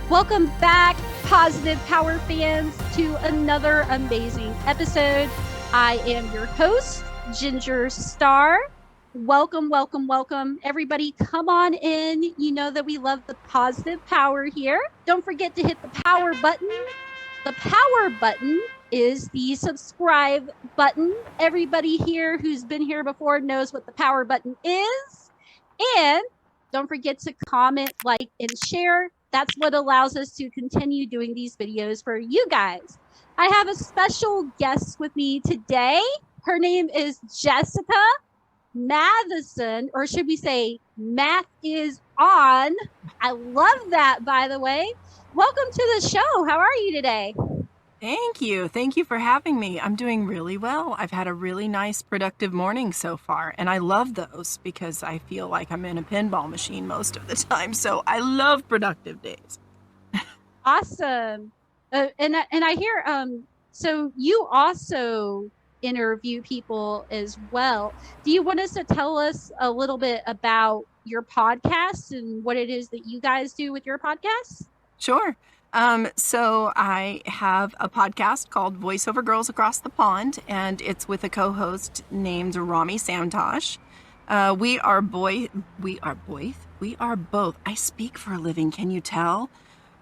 Welcome back, Positive Power fans, to another amazing episode. I am your host, Ginger Star. Welcome, welcome, welcome. Everybody, come on in. You know that we love the positive power here. Don't forget to hit the power button. The power button is the subscribe button. Everybody here who's been here before knows what the power button is. And don't forget to comment, like, and share. That's what allows us to continue doing these videos for you guys. I have a special guest with me today. Her name is Jessica Mathison, or should we say Math is on. I love that, by the way. Welcome to the show. How are you today? Thank you. Thank you for having me. I'm doing really well. I've had a really nice, productive morning so far, and I love those because I feel like I'm in a pinball machine most of the time. So I love productive days. Awesome. And I hear so you also interview people as well. Do you want us to tell us a little bit about your podcast and what it is that you guys do with your podcast? Sure. So I have a podcast called Voiceover Girls Across the Pond, and it's with a co-host named Rami Samtosh. We are both. I speak for a living. Can you tell?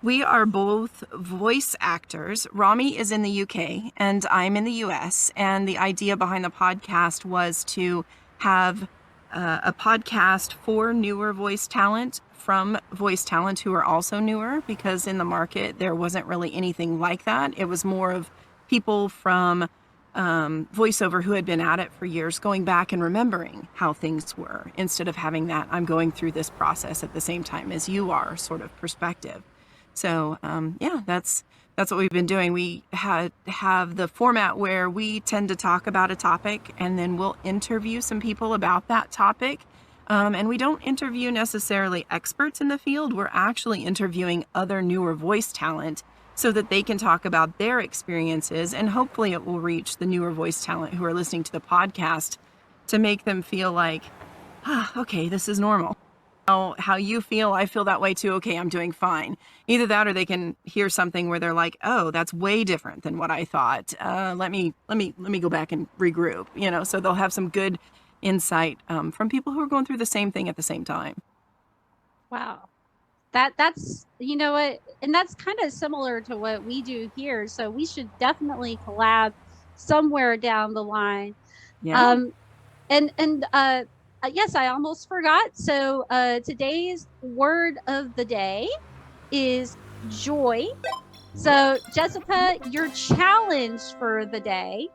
We are both voice actors. Rami is in the UK and I'm in the US. And the idea behind the podcast was to have a podcast for newer voice talent from voice talent who are also newer, because in the market there wasn't really anything like that. It was more of people from voiceover who had been at it for years going back and remembering how things were, instead of having that I'm going through this process at the same time as you are sort of perspective. So yeah, that's what we've been doing. We have the format where we tend to talk about a topic and then we'll interview some people about that topic. And we don't interview necessarily experts in the field. We're actually interviewing other newer voice talent so that they can talk about their experiences, and hopefully it will reach the newer voice talent who are listening to the podcast to make them feel like, okay, this is normal. How you feel, I feel that way too. Okay, I'm doing fine. Either that, or they can hear something where they're like, oh, that's way different than what I thought. Let me go back and regroup, so they'll have some good insight from people who are going through the same thing at the same time. Wow. That's, you know what, and that's kind of similar to what we do here. So we should definitely collab somewhere down the line. Yeah. Yes, I almost forgot. So today's word of the day is joy. So Jessica, your challenge for the day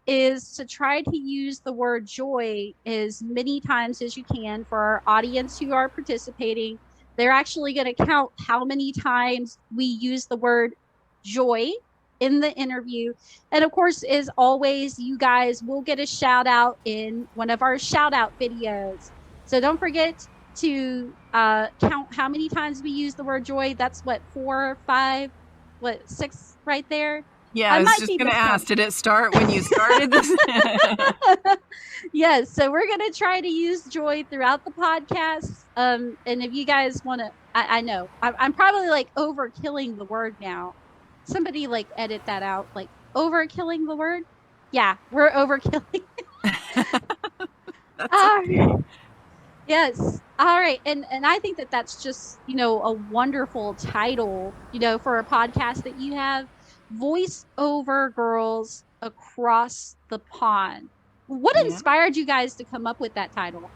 is to try to use the word joy as many times as you can. For our audience who are participating, they're actually going to count how many times we use the word joy in the interview. And of course, as always, you guys will get a shout out in one of our shout out videos. So don't forget to count how many times we use the word joy. That's what, 4, 5, 6 right there. Yeah, I was just going to ask, did it start when you started this? Yes, so we're going to try to use joy throughout the podcast. And if you guys want to, I know, I'm probably like overkilling the word now. Somebody like edit that out, like overkilling the word. Yeah, we're overkilling. That's okay. Yes. All right. And I think that that's just, a wonderful title, for a podcast that you have. Voiceover Girls Across the Pond. What inspired you guys to come up with that title?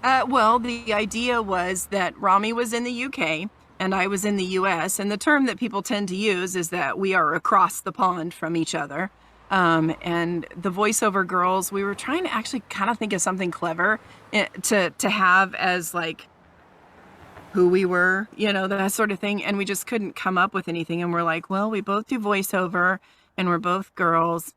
Well, the idea was that Rami was in the UK and I was in the US, and the term that people tend to use is that we are across the pond from each other. And the voiceover girls, we were trying to actually kind of think of something clever to have as like who we were, that sort of thing. And we just couldn't come up with anything. And we're like, well, we both do voiceover and we're both girls,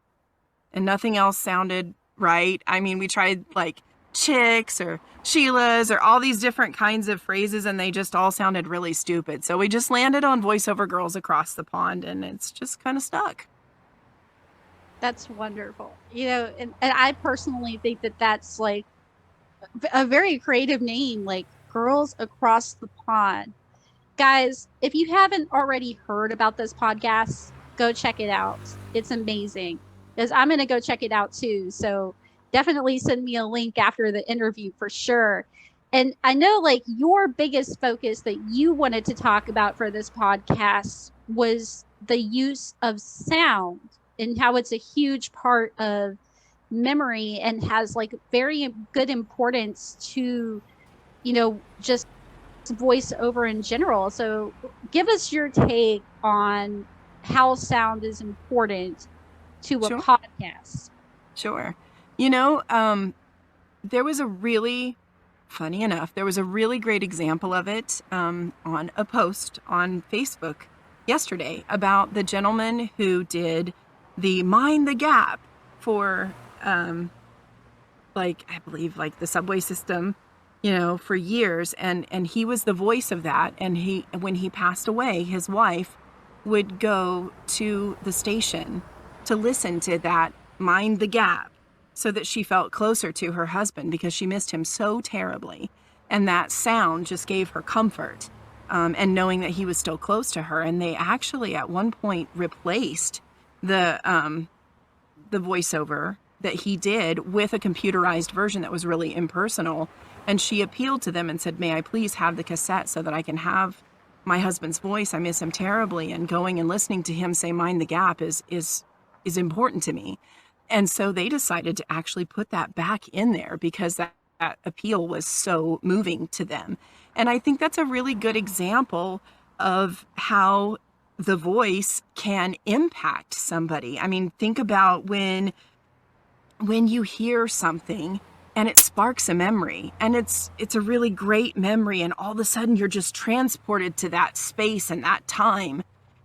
and nothing else sounded right. I mean, we tried like chicks or Sheilas or all these different kinds of phrases, and they just all sounded really stupid. So we just landed on Voiceover Girls Across the Pond, and it's just kind of stuck. That's wonderful. And I personally think that that's like a very creative name, like Girls Across the Pond. Guys, if you haven't already heard about this podcast, go check it out. It's amazing. Because I'm going to go check it out too. So definitely send me a link after the interview for sure. And I know like your biggest focus that you wanted to talk about for this podcast was the use of sound and how it's a huge part of memory and has like very good importance to, just voiceover in general. So give us your take on how sound is important to a Sure. podcast. Sure. You know, there was a really, funny enough, there was a really great example of it on a post on Facebook yesterday about the gentleman who did the Mind the Gap for, like, I believe, like the subway system, for years. And he was the voice of that. And when he passed away, his wife would go to the station to listen to that Mind the Gap so that she felt closer to her husband because she missed him so terribly. And that sound just gave her comfort, and knowing that he was still close to her. And they actually at one point replaced the voiceover that he did with a computerized version that was really impersonal. And she appealed to them and said, may I please have the cassette so that I can have my husband's voice? I miss him terribly. And going and listening to him say Mind the Gap is important to me. And so they decided to actually put that back in there because that appeal was so moving to them. And I think that's a really good example of how the voice can impact somebody. I mean, think about when you hear something and it sparks a memory, and it's a really great memory, and all of a sudden you're just transported to that space and that time,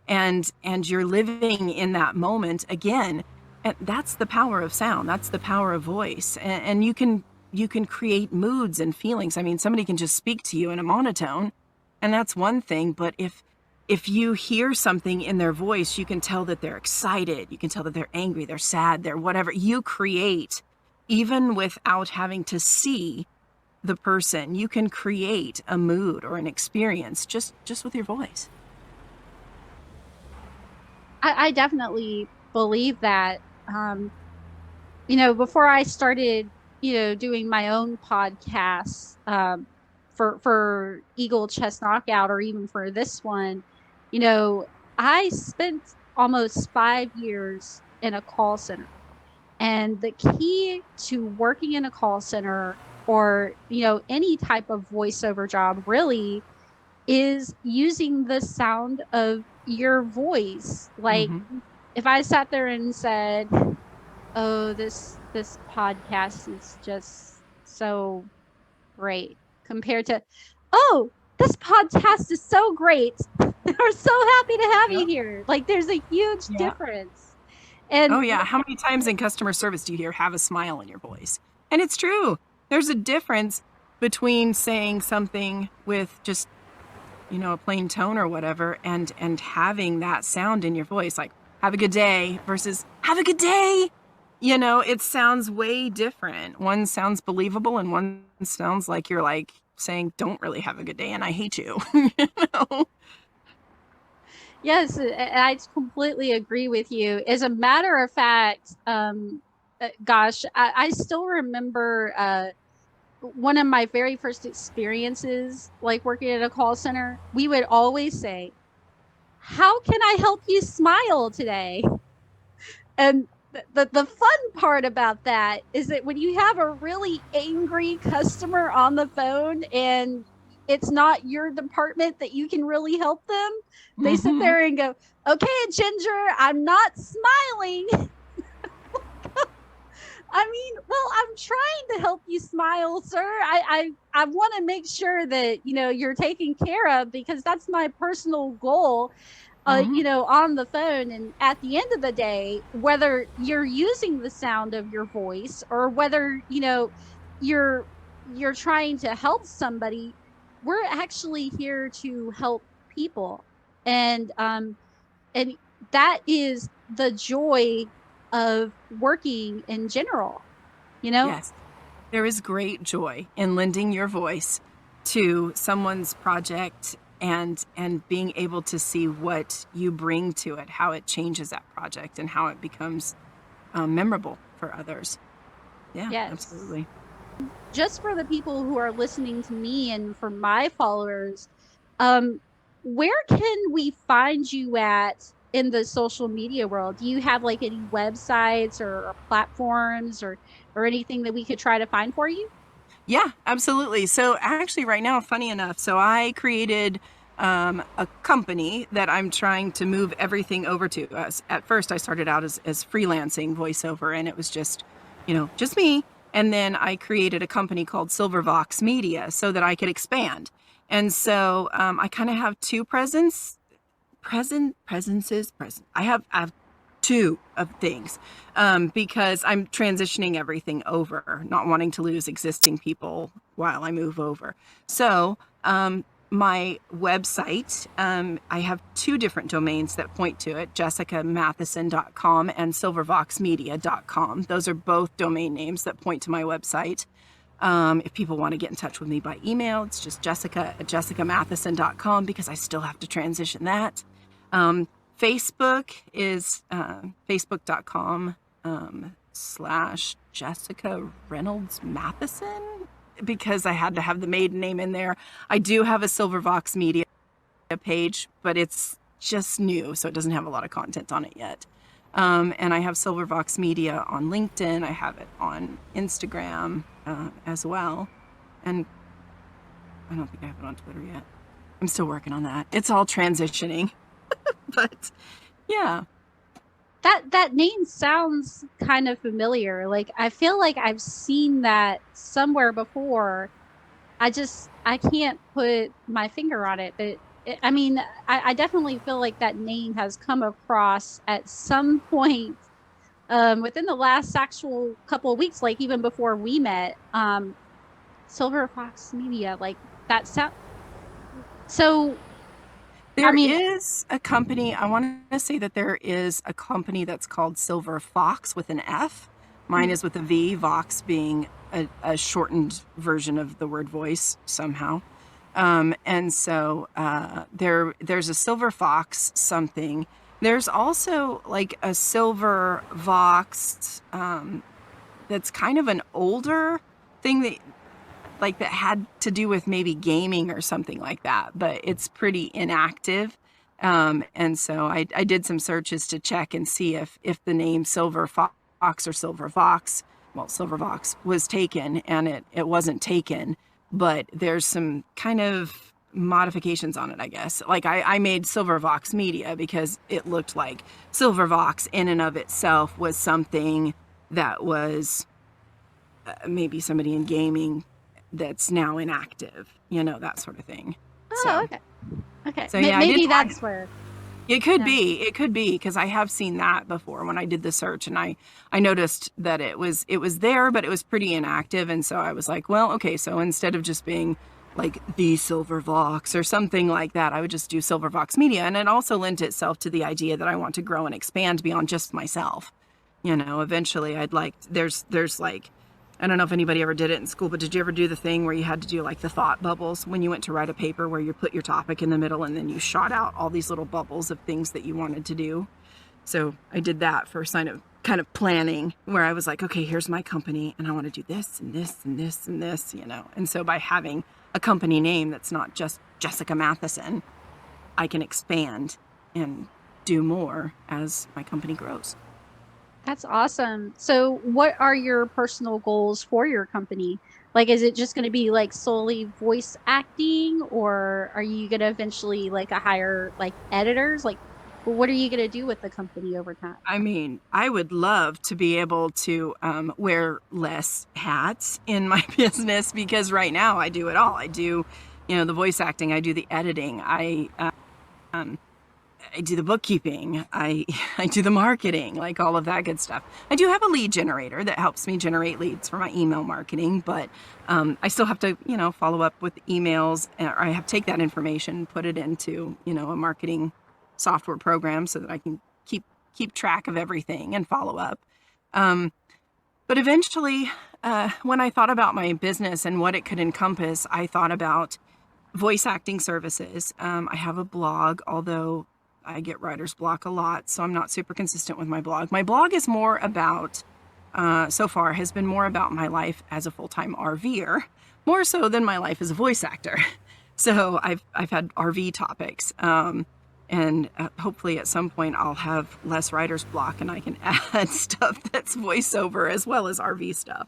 and you're living in that moment again. And that's the power of sound. That's the power of voice. And you can create moods and feelings. I mean, somebody can just speak to you in a monotone, and that's one thing, but if you hear something in their voice, you can tell that they're excited, you can tell that they're angry, they're sad, they're whatever. You create, even without having to see the person, you can create a mood or an experience just with your voice. I definitely believe that. Before I started, doing my own podcasts, for Eagle Chest Knockout or even for this one, I spent almost 5 years in a call center. And the key to working in a call center or, any type of voiceover job really is using the sound of your voice. Like Mm-hmm. if I sat there and said, "Oh, this podcast is just so great," compared to, "Oh, this podcast is so great. We're so happy to have Yeah. you here." Like there's a huge Yeah. difference. Oh, And yeah. How many times in customer service do you hear have a smile in your voice? And it's true. There's a difference between saying something with just, a plain tone or whatever, and having that sound in your voice, like have a good day versus have a good day. It sounds way different. One sounds believable and one sounds like you're like saying, don't really have a good day and I hate you. you know? yes, I completely agree with you. As a matter of fact, gosh, I still remember one of my very first experiences, like working at a call center. We would always say, "How can I help you smile today?" And the fun part about that is that when you have a really angry customer on the phone and it's not your department that you can really help them, they sit Mhm. there and go, "Okay, Ginger, I'm not smiling." I mean, well, I'm trying to help you smile, sir. I want to make sure that you're taken care of because that's my personal goal. Mhm. On the phone, and at the end of the day, whether you're using the sound of your voice or whether you're trying to help somebody, we're actually here to help people, and that is the joy of working in general, you know? Yes. There is great joy in lending your voice to someone's project and being able to see what you bring to it, how it changes that project and how it becomes memorable for others. Yeah, Yes. absolutely. Just for the people who are listening to me and for my followers, um, where can we find you at in the social media world? Do you have like any websites or platforms or anything that we could try to find for you? Yeah, absolutely. So actually right now, funny enough, so I created a company that I'm trying to move everything over to. At first, I started out as freelancing voiceover, and it was just, just me. And then I created a company called Silvervox Media so that I could expand. And so I kind of have two presences present. I have two of things because I'm transitioning everything over, not wanting to lose existing people while I move over. So my website, I have two different domains that point to it, jessicamathison.com and silvervoxmedia.com. Those are both domain names that point to my website. If people want to get in touch with me by email, it's just Jessica at jessicamathison.com because I still have to transition that. Facebook is facebook.com /Jessica Reynolds Mathison because I had to have the maiden name in there. I do have a Silvervox Media page, but it's just new, so it doesn't have a lot of content on it yet. And I have Silvervox Media on LinkedIn. I have it on Instagram as well. And I don't think I have it on Twitter yet. I'm still working on that. It's all transitioning. But yeah. That name sounds kind of familiar. Like I feel like I've seen that somewhere before. I can't put my finger on it, but I mean, I definitely feel like that name has come across at some point within the last actual couple of weeks, like even before we met. Silver Fox Media, like that sound. So, I There mean, is a company, I want to say that there is a company that's called Silver Fox with an F. Mine mm, is with a V, Vox being a shortened version of the word voice somehow. And so there's a Silver Fox something. There's also like a Silver Vox that's kind of an older thing that had to do with maybe gaming or something like that, but it's pretty inactive. And so I did some searches to check and see if the name Silver Fox or Silver Vox, well, Silver Vox was taken, and it wasn't taken, but there's some kind of modifications on it, I guess. Like I made Silver Vox Media because it looked like Silver Vox in and of itself was something that was maybe somebody in gaming that's now inactive, that sort of thing. oh, So, okay, okay, so yeah, I did maybe find that's where. it could Yeah, be, because I have seen that before when I did the search, and I noticed that it was there, but it was pretty inactive, and so I was like, well, okay, so instead of just being like the Silver Vox or something like that, I would just do Silver Vox Media, and it also lent itself to the idea that I want to grow and expand beyond just myself. Eventually I'd like there's like I don't know if anybody ever did it in school, but did you ever do the thing where you had to do like the thought bubbles when you went to write a paper where you put your topic in the middle and then you shot out all these little bubbles of things that you wanted to do? So I did that for kind of planning where I was like, okay, here's my company and I want to do this and this and this and this. And so by having a company name that's not just Jessica Mathison, I can expand and do more as my company grows. that's awesome. So, what are your personal goals for your company? Like, is it just going to be like solely voice acting, or are you going to eventually like hire like editors? Like, what are you going to do with the company over time? I mean, I would love to be able to wear less hats in my business because right now I do it all. I do, the voice acting, I do the editing, um, I do the bookkeeping, I do the marketing, like all of that good stuff. I do have a lead generator that helps me generate leads for my email marketing, but I still have to, follow up with emails, or I have to take that information, put it into, a marketing software program so that I can keep track of everything and follow up. But eventually, when I thought about my business and what it could encompass, I thought about voice acting services. I have a blog, although I get writer's block a lot, so I'm not super consistent with my blog. My blog is more about, so far, has been more about my life as a full-time RVer, more so than my life as a voice actor. So I've had RV topics, and hopefully at some point I'll have less writer's block and I can add stuff that's voiceover as well as RV stuff.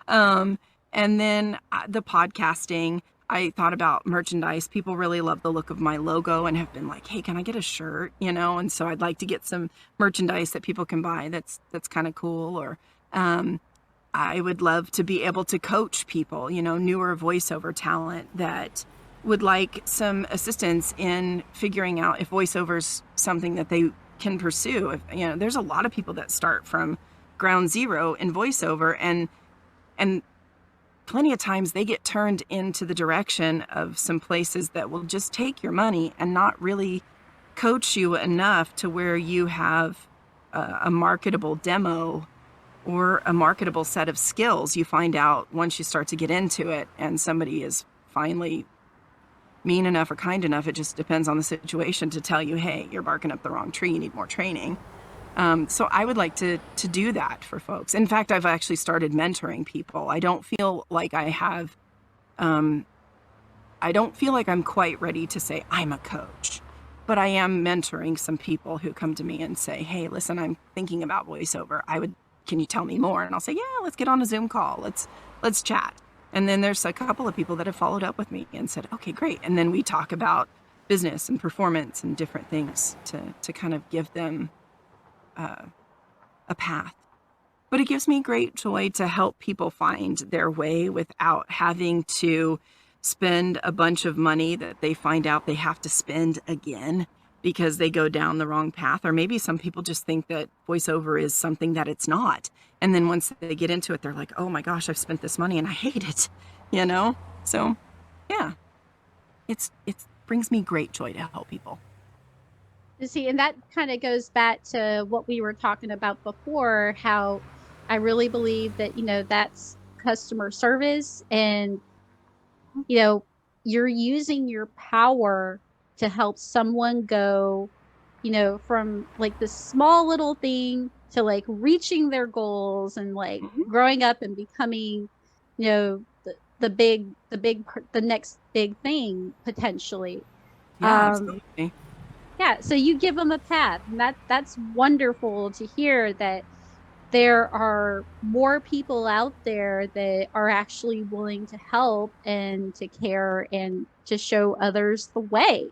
And then the podcasting. I thought about merchandise. People really love the look of my logo and have been like, "Hey, can I get a shirt?" And so I'd like to get some merchandise that people can buy. That's kind of cool. Or I would love to be able to coach people, newer voiceover talent that would like some assistance in figuring out if voiceover's something that they can pursue. There's a lot of people that start from ground zero in voiceover, and plenty of times they get turned into the direction of some places that will just take your money and not really coach you enough to where you have a marketable demo or a marketable set of skills. You find out once you start to get into it and somebody is finally mean enough or kind enough, it just depends on the situation, to tell you, hey, you're barking up the wrong tree, you need more training. So I would like to do that for folks. In fact, I've actually started mentoring people. I don't feel like I don't feel like I'm quite ready to say I'm a coach, but I am mentoring some people who come to me and say, hey, listen, I'm thinking about voiceover. Can you tell me more? And I'll say, yeah, let's get on a Zoom call. Let's chat. And then there's a couple of people that have followed up with me and said, okay, great. And then we talk about business and performance and different things to kind of give them a path. But it gives me great joy to help people find their way without having to spend a bunch of money that they find out they have to spend again because they go down the wrong path. Or maybe some people just think that voiceover is something that it's not. And then once they get into it, they're like, oh my gosh, I've spent this money and I hate it, So yeah, it brings me great joy to help people. You see, and that kind of goes back to what we were talking about before, how I really believe that, that's customer service, and, you're using your power to help someone go, from like this small little thing to like reaching their goals and like growing up and becoming, the next big thing potentially. Yeah, absolutely. Yeah, so you give them a path, and that's wonderful to hear that there are more people out there that are actually willing to help and to care and to show others the way.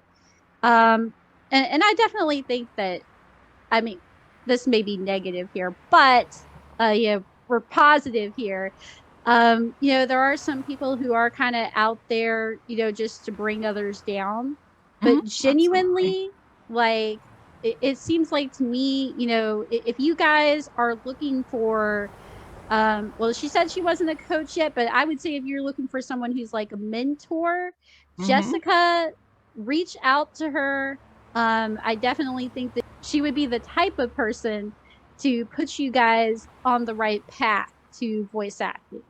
And I definitely think that, I mean, this may be negative here, but we're positive here. There are some people who are kind of out there, just to bring others down, but genuinely, like, it seems like to me, if you guys are looking for, well, she said she wasn't a coach yet, but I would say if you're looking for someone who's like a mentor, Jessica, reach out to her. I definitely think that she would be the type of person to put you guys on the right path to voice acting.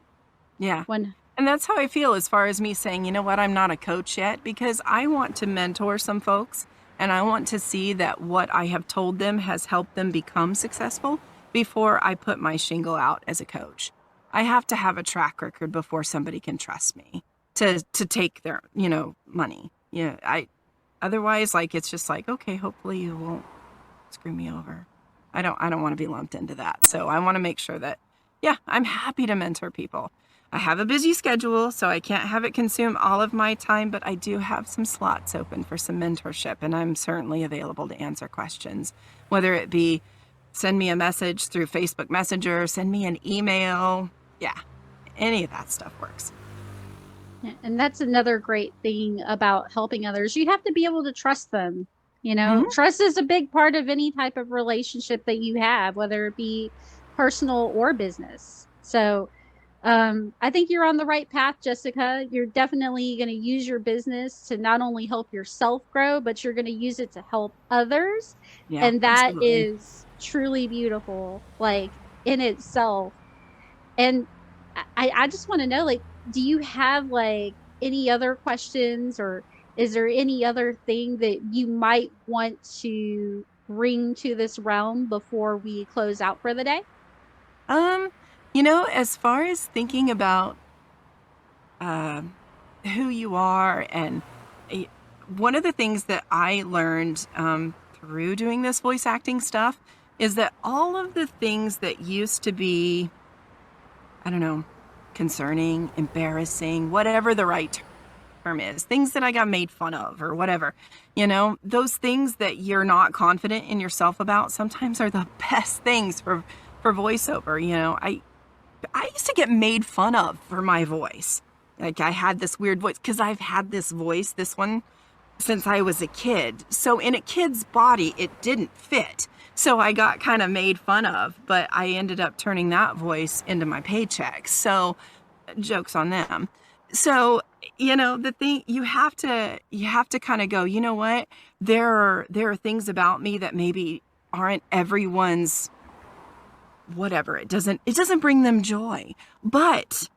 Yeah. And that's how I feel as far as me saying, you know what, I'm not a coach yet, because I want to mentor some folks and I want to see that what I have told them has helped them become successful before I put my shingle out as a coach. I have to have a track record before somebody can trust me to take their, money. Otherwise, like, it's just like, okay, hopefully you won't screw me over. I don't want to be lumped into that. So I want to make sure that, yeah, I'm happy to mentor people. I have a busy schedule, so I can't have it consume all of my time, but I do have some slots open for some mentorship, and I'm certainly available to answer questions, whether it be send me a message through Facebook Messenger, send me an email. Yeah, any of that stuff works. And that's another great thing about helping others. You have to be able to trust them. Trust is a big part of any type of relationship that you have, whether it be personal or business. So I think you're on the right path, Jessica. You're definitely going to use your business to not only help yourself grow, but you're going to use it to help others. Yeah, and that absolutely. is truly beautiful, like, in itself. And I just want to know, like, do you have like any other questions or Is there any other thing that you might want to bring to this realm before we close out for the day? Um, as far as thinking about uh, who you are, and uh, one of the things that I learned through doing this voice acting stuff is that all of the things that used to be, I don't know, concerning, embarrassing, whatever the right term is, things that I got made fun of or whatever, those things that you're not confident in yourself about sometimes are the best things for voiceover. I used to get made fun of for my voice. Like, I had this weird voice because I've had this voice, this one, since I was a kid. So in a kid's body, it didn't fit. So I got kind of made fun of, but I ended up turning that voice into my paycheck. So joke's on them. So, the thing you have to kind of go, you know what? There are things about me that maybe aren't everyone's whatever. It doesn't bring them joy, but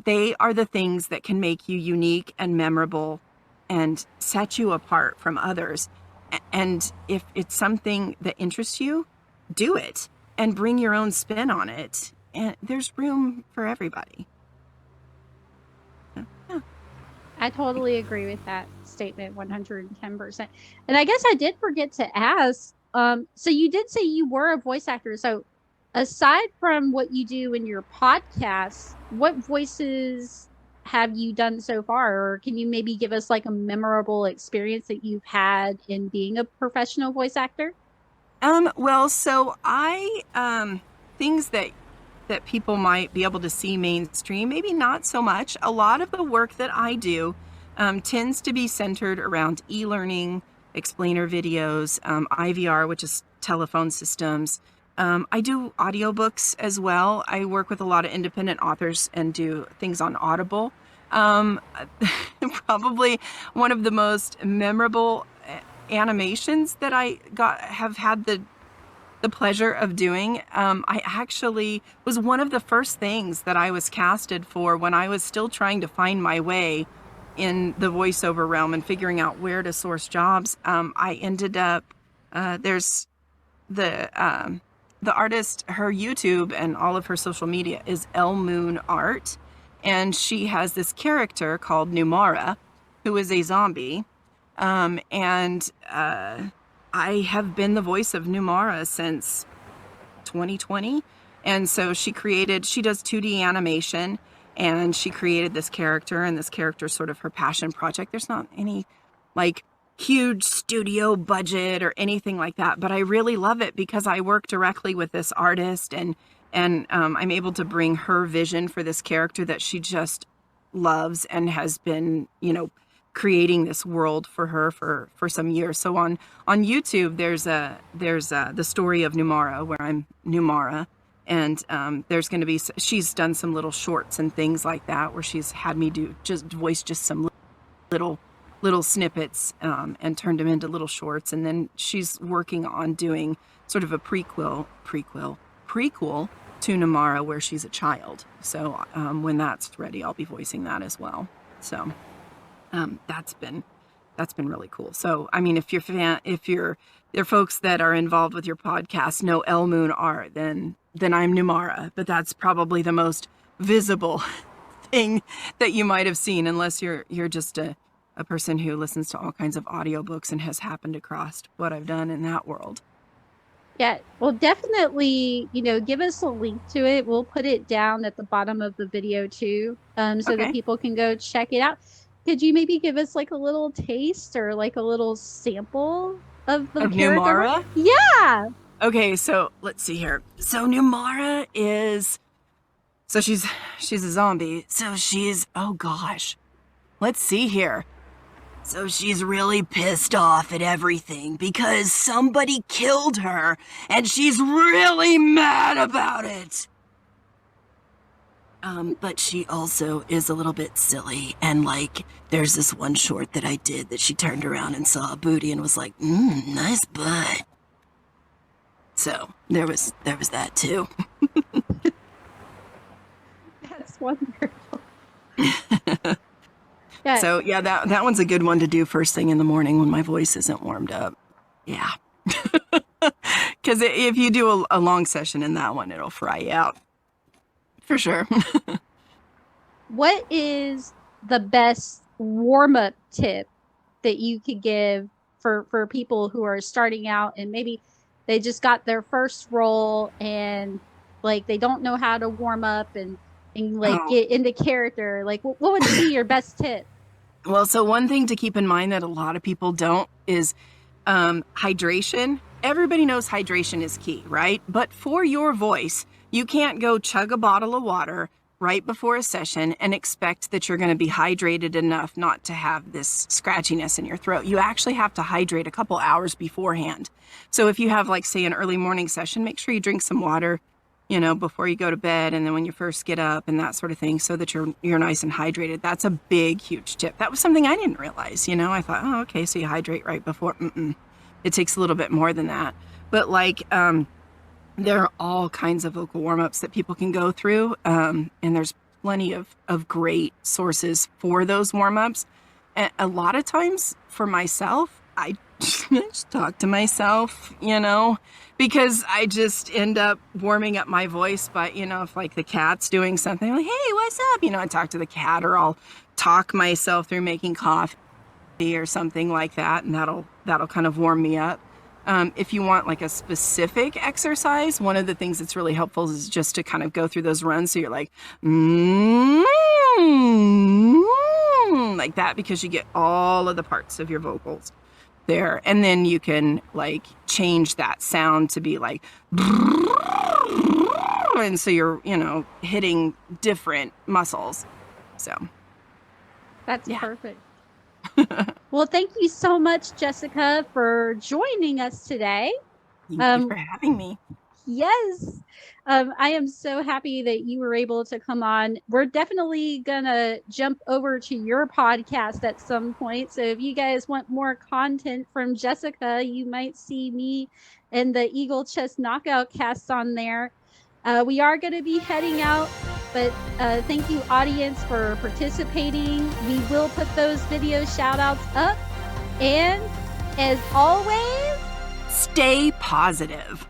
they are the things that can make you unique and memorable and set you apart from others. And if it's something that interests you, do it and bring your own spin on it. And there's room for everybody. Yeah. I totally agree with that statement 110%. And I guess I did forget to ask, so you did say you were a voice actor. So aside from what you do in your podcast, what voices have you done so far? Or can you maybe give us like a memorable experience that you've had in being a professional voice actor? Well, so things that people might be able to see mainstream, maybe not so much. A lot of the work that I do tends to be centered around e-learning, explainer videos, IVR, which is telephone systems. I do audiobooks as well. I work with a lot of independent authors and do things on Audible. Um, Probably one of the most memorable animations that have had the pleasure of doing. I actually was one of the first things that I was casted for when I was still trying to find my way in the voiceover realm and figuring out where to source jobs. I ended up there's the artist, her YouTube and all of her social media is Imoon Art, and she has this character called Noomara, who is a zombie. And I have been the voice of Noomara since 2020. And so she does 2D animation, and she created this character, and this character is sort of her passion project. There's not any like huge studio budget or anything like that, but I really love it because I work directly with this artist, and I'm able to bring her vision for this character that she just loves and has been, creating this world for her for some years. So on YouTube, there's the story of Noomara, where I'm Noomara, and there's going to be, she's done some little shorts and things like that where she's had me voice just some little snippets and turned them into little shorts, and then she's working on doing sort of a prequel to Noomara where she's a child. So when that's ready, I'll be voicing that as well. So that's been really cool. So, I mean, if there are folks that are involved with your podcast know Imoon Art, then I'm Noomara, but that's probably the most visible thing that you might have seen, unless you're just a person who listens to all kinds of audiobooks and has happened across what I've done in that world. Yeah, well, definitely, give us a link to it. We'll put it down at the bottom of the video too, so that Okay. people can go check it out. Could you maybe give us like a little taste or like a little sample of the character? Noomara? Yeah. Okay, so let's see here. So Noomara she's a zombie. So oh gosh. Let's see here. So she's really pissed off at everything because somebody killed her, and she's really mad about it. But she also is a little bit silly, and like, there's this one short that I did that she turned around and saw a booty and was like, nice butt. So there was that too. That's wonderful. Yeah. So yeah, that one's a good one to do first thing in the morning when my voice isn't warmed up. Yeah. Because if you do a long session in that one, it'll fry you out. For sure. What is the best warm-up tip that you could give for people who are starting out and maybe they just got their first role and like they don't know how to warm up and like Oh, get into character? Like what would be your best tip? well, so one thing to keep in mind that a lot of people don't is hydration. Everybody knows hydration is key, right? But for your voice, you can't go chug a bottle of water right before a session and expect that you're going to be hydrated enough not to have this scratchiness in your throat. You actually have to hydrate a couple hours beforehand. So if you have, like, say, an early morning session, make sure you drink some water, before you go to bed and then when you first get up and that sort of thing, so that you're nice and hydrated. That's a big, huge tip. That was something I didn't realize. I thought, oh, okay, so you hydrate right before. It takes a little bit more than that. But there are all kinds of vocal warm-ups that people can go through, and there's plenty of great sources for those warm-ups. And a lot of times for myself, I just talk to myself, because I just end up warming up my voice. But, if like the cat's doing something, like, hey, what's up? I talk to the cat, or I'll talk myself through making coffee or something like that, and that'll kind of warm me up. If you want like a specific exercise, one of the things that's really helpful is just to kind of go through those runs. So you're like, like that, because you get all of the parts of your vocals there. And then you can like change that sound to be like, and so you're, hitting different muscles. So That's yeah. perfect. Well, thank you so much, Jessica, for joining us today. Thank you for having me. Yes. I am so happy that you were able to come on. We're definitely gonna jump over to your podcast at some point. So if you guys want more content from Jessica, you might see me and the Eagle Chest Knockout cast on there. We are going to be heading out, but thank you, audience, for participating. We will put those video shout outs up. And as always, stay positive.